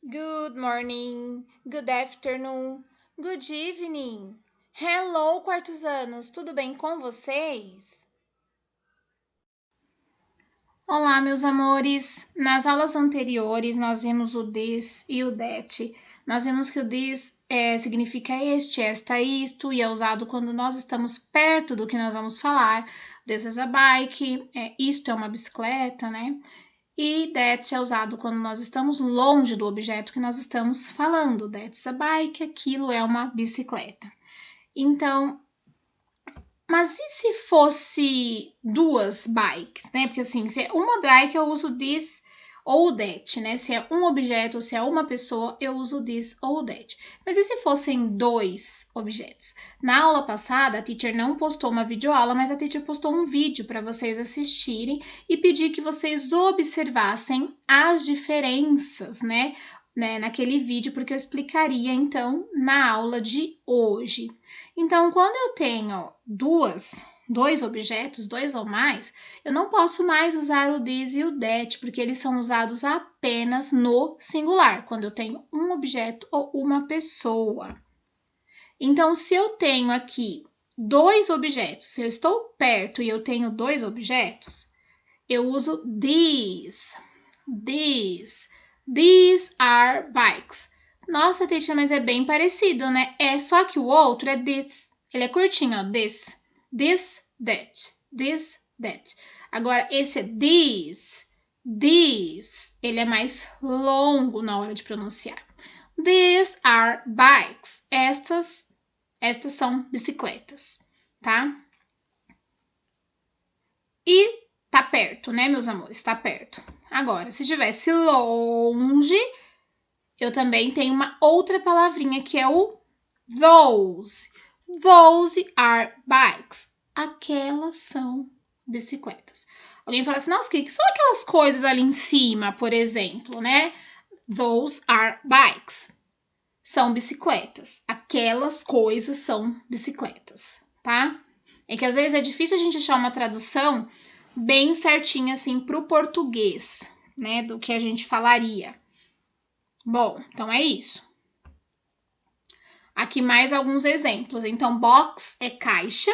Good morning, good afternoon, good evening. Hello, quartos anos, tudo bem com vocês? Olá, meus amores. Nas aulas anteriores, nós vimos o this e o that. Nós vimos que o this significa este, esta, isto, e é usado quando nós estamos perto do que nós vamos falar. This is a bike, isto é uma bicicleta, né? E that é usado quando nós estamos longe do objeto que nós estamos falando. That's a bike, aquilo é uma bicicleta. Então, mas e se fosse duas bikes, né? Porque assim, se é uma bike eu uso this ou that, né? Se é um objeto ou se é uma pessoa, eu uso this ou that. Mas e se fossem dois objetos? Na aula passada, a teacher não postou uma videoaula, mas a teacher postou um vídeo para vocês assistirem e pedir que vocês observassem as diferenças, né? Naquele vídeo, porque eu explicaria então na aula de hoje. Então, quando eu tenho dois objetos, dois ou mais, eu não posso mais usar o this e o that, porque eles são usados apenas no singular, quando eu tenho um objeto ou uma pessoa. Então, se eu tenho aqui dois objetos, se eu estou perto e eu tenho dois objetos, eu uso these. These are bikes. Nossa, teacher, mas é bem parecido, né? É só que o outro é this. Ele é curtinho, ó. This, that. Agora, esse é this. Ele é mais longo na hora de pronunciar. These are bikes. Estas são bicicletas, tá? E tá perto, né, meus amores? Tá perto. Agora, se estivesse longe, eu também tenho uma outra palavrinha que é o those. Those are bikes. Aquelas são bicicletas. Alguém fala assim, nossa, o que são aquelas coisas ali em cima, por exemplo, né? Those are bikes. São bicicletas. Aquelas coisas são bicicletas, tá? É que às vezes é difícil a gente achar uma tradução bem certinha assim pro português, né, do que a gente falaria. Bom, então é isso. Aqui mais alguns exemplos. Então, box é caixa.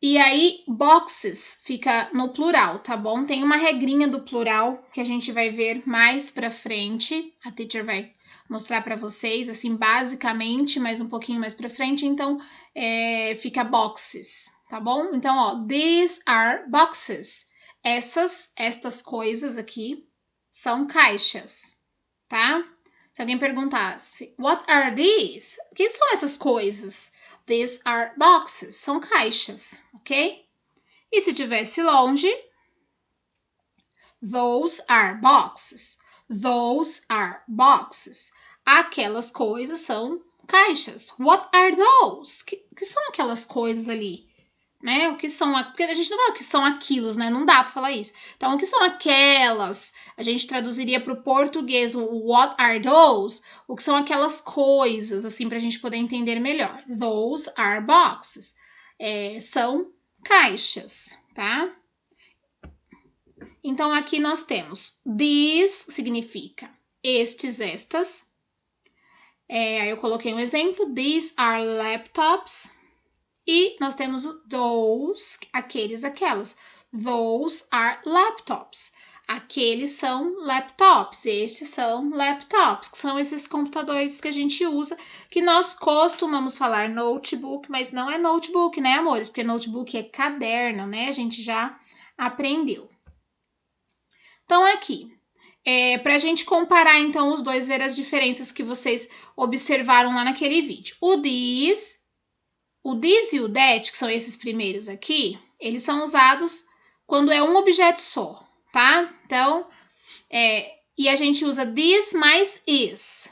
E aí, boxes fica no plural, tá bom? Tem uma regrinha do plural que a gente vai ver mais pra frente. A teacher vai mostrar para vocês, assim, basicamente, mas um pouquinho mais pra frente. Então, fica boxes, tá bom? Então, ó, these are boxes. Estas coisas aqui são caixas, tá? Se alguém perguntasse, what are these? O que são essas coisas? These are boxes. São caixas, ok? E se tivesse longe, those are boxes. Those are boxes. Aquelas coisas são caixas. What are those? Que são aquelas coisas ali? Né? O que são, porque a gente não fala o que são aquilos, né? Não dá para falar isso. Então, o que são aquelas? A gente traduziria para o português o what are those? O que são aquelas coisas, assim, para a gente poder entender melhor. Those are boxes. São caixas, tá? Então, aqui nós temos these, significa estes, estas. Aí eu coloquei um exemplo. These are laptops. E nós temos o those, aqueles, aquelas. Those are laptops. Aqueles são laptops, estes são laptops, que são esses computadores que a gente usa, que nós costumamos falar notebook, mas não é notebook, né, amores? Porque notebook é caderno, né? A gente já aprendeu. Então, aqui, para a gente comparar, então, os dois, ver as diferenças que vocês observaram lá naquele vídeo. O this e o that, que são esses primeiros aqui, eles são usados quando é um objeto só, tá? Então, e a gente usa this mais is.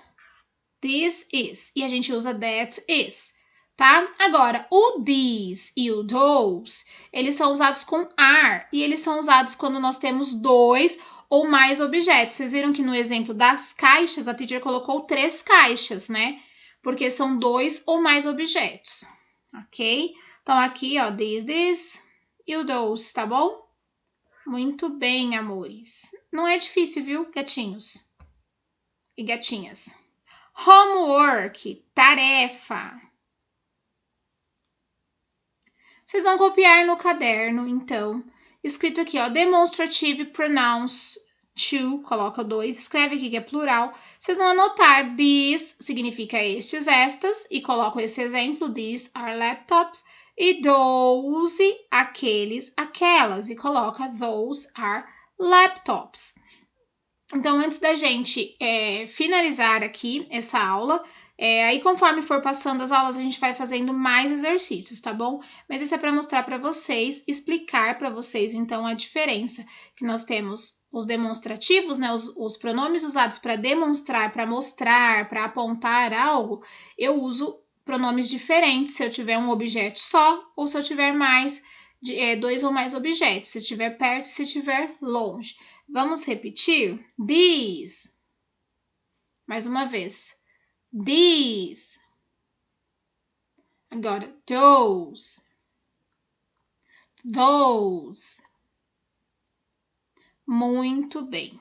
This is. E a gente usa that is, tá? Agora, o these e o those, eles são usados com are. E eles são usados quando nós temos dois ou mais objetos. Vocês viram que no exemplo das caixas, a teacher colocou 3 caixas, né? Porque são 2 ou mais objetos, ok? Então, aqui, ó, this e o those, tá bom? Muito bem, amores. Não é difícil, viu, gatinhos? e gatinhas. Homework, tarefa. Vocês vão copiar no caderno, então, escrito aqui, ó, demonstrative pronouns to, coloca 2, escreve aqui que é plural. Vocês vão anotar this, significa estes, estas, e coloco esse exemplo, these are laptops, e those, aqueles, aquelas, e coloca those are laptops. Então, antes da gente finalizar aqui essa aula, aí conforme for passando as aulas, a gente vai fazendo mais exercícios, tá bom? Mas isso é para mostrar para vocês, explicar para vocês, então, a diferença que nós temos os demonstrativos, né? Os pronomes usados para demonstrar, para mostrar, para apontar algo, eu uso pronomes diferentes se eu tiver um objeto só ou se eu tiver mais de 2 ou mais objetos, se estiver perto e se estiver longe. Vamos repetir? These. Mais uma vez. These. Agora, those. Those. Muito bem.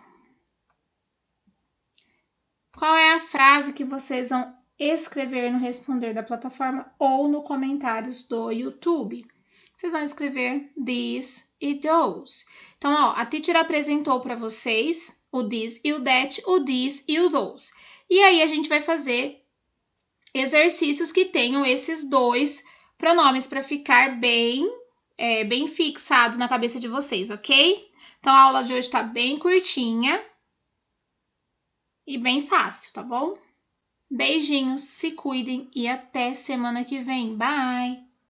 Qual é a frase que vocês vão escrever no responder da plataforma ou no comentários do YouTube? Vocês vão escrever this e those. Então, ó, a teacher apresentou para vocês o this e o that, o this e o those. E aí a gente vai fazer exercícios que tenham esses dois pronomes para ficar bem fixado na cabeça de vocês, ok? Então, a aula de hoje tá bem curtinha e bem fácil, tá bom? Beijinhos, se cuidem e até semana que vem. Bye!